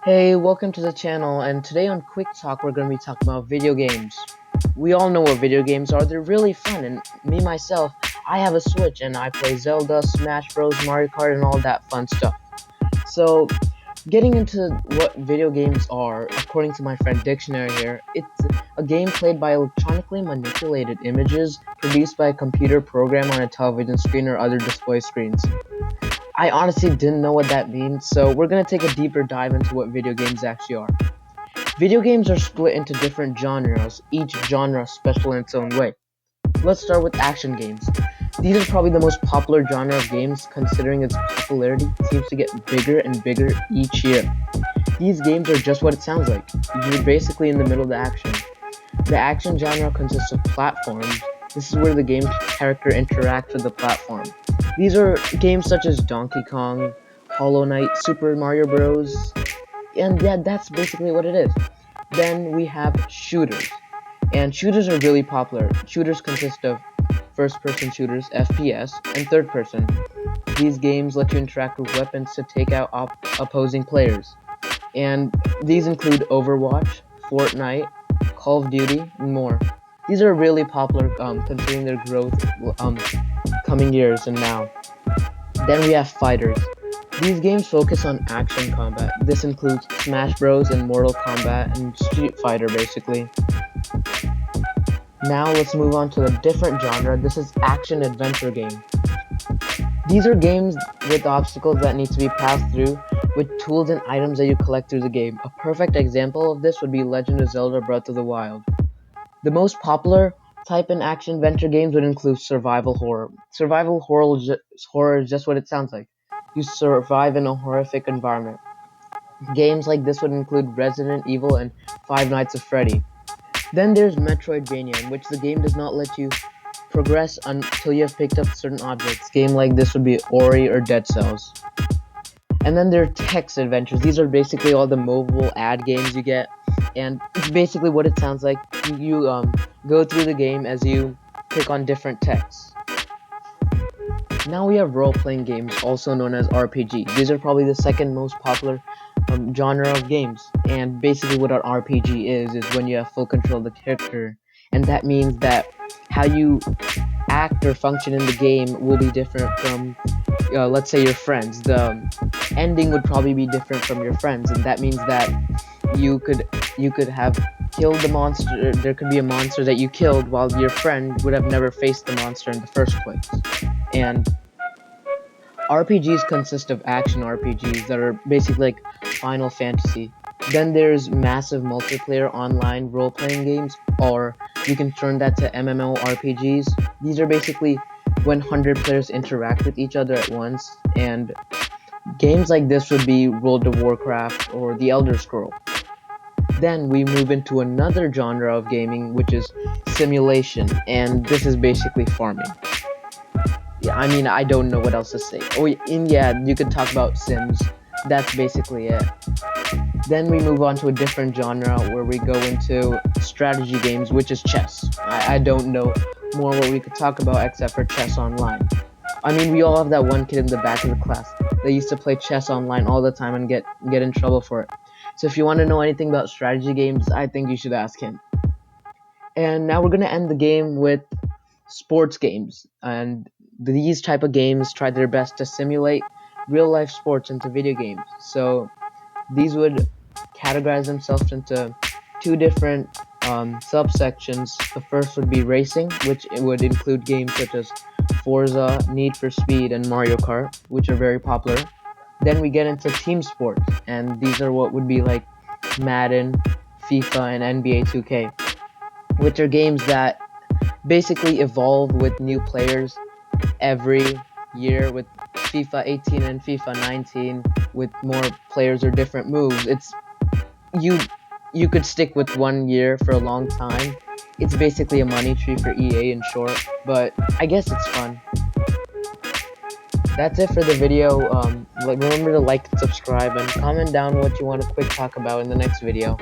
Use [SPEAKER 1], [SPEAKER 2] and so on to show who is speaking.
[SPEAKER 1] Hey, welcome to the channel, and today on Quick Talk we're going to be talking about video games. We all know what video games are. They're really fun, and me myself, I have a Switch and I play Zelda, Smash Bros, Mario Kart, and all that fun stuff. So, getting into what video games are, according to my friend Dictionary here, it's a game played by electronically manipulated images produced by a computer program on a television screen or other display screens. I honestly didn't know what that means, so we're going to take a deeper dive into what video games actually are. Video games are split into different genres, each genre special in its own way. Let's start with action games. These are probably the most popular genre of games, considering its popularity seems to get bigger and bigger each year. These games are just what it sounds like. You're basically in the middle of the action. The action genre consists of platforms. This is where the game character interacts with the platform. These are games such as Donkey Kong, Hollow Knight, Super Mario Bros. And yeah, that's basically what it is. Then we have shooters. And shooters are really popular. Shooters consist of first person shooters, FPS, and third person. These games let you interact with weapons to take out opposing players. And these include Overwatch, Fortnite, Call of Duty, and more. These are really popular considering their growth um, coming years and now. Then we have fighters. These games focus on action combat. This includes Smash Bros. And Mortal Kombat and Street Fighter basically. Now let's move on to a different genre. This is action adventure game. These are games with obstacles that need to be passed through with tools and items that you collect through the game. A perfect example of this would be Legend of Zelda Breath of the Wild. The most popular type in action adventure games would include survival horror. Horror is just what it sounds like. You survive in a horrific environment. Games like this would include Resident Evil and Five Nights at Freddy. Then there's Metroidvania, in which the game does not let you progress until you have picked up certain objects. Game like this would be Ori or Dead Cells. And then there are text adventures. These are basically all the mobile ad games you get, and it's basically what it sounds like. You go through the game as you click on different texts. Now we have role-playing games, also known as RPG. These are probably the second most popular genre of games. And basically what an RPG is when you have full control of the character. And that means that how you act or function in the game will be different from, let's say, your friends. The ending would probably be different from your friends, and that means that you could have killed the monster. There could be a monster that you killed while your friend would have never faced the monster in the first place. And RPGs consist of action RPGs that are basically like Final Fantasy. Then there's massive multiplayer online role-playing games, or you can turn that to MMORPGs. These are basically when 100 players interact with each other at once, and games like this would be World of Warcraft or The Elder Scroll. Then we move into another genre of gaming, which is simulation, and this is basically farming. Yeah, I mean, I don't know what else to say. Oh, and yeah, you could talk about Sims. That's basically it. Then we move on to a different genre where we go into strategy games, which is chess. I don't know more what we could talk about except for chess online. I mean, we all have that one kid in the back of the class that used to play chess online all the time and get in trouble for it. So if you want to know anything about strategy games, I think you should ask him. And now we're gonna end the game with sports games, and these type of games try their best to simulate real life sports into video games. So these would categorize themselves into two different subsections. The first would be racing, which it would include games such as Forza, Need for Speed, and Mario Kart, which are very popular. Then we get into team sports, and these are what would be like Madden, FIFA, and NBA 2K, which are games that basically evolve with new players every year, with FIFA 18 and FIFA 19 with more players or different moves. It's you you could stick with 1 year for a long time. It's basically a money tree for EA in short, but I guess it's fun. That's it for the video. Remember to like and subscribe and comment down what you want to quick talk about in the next video.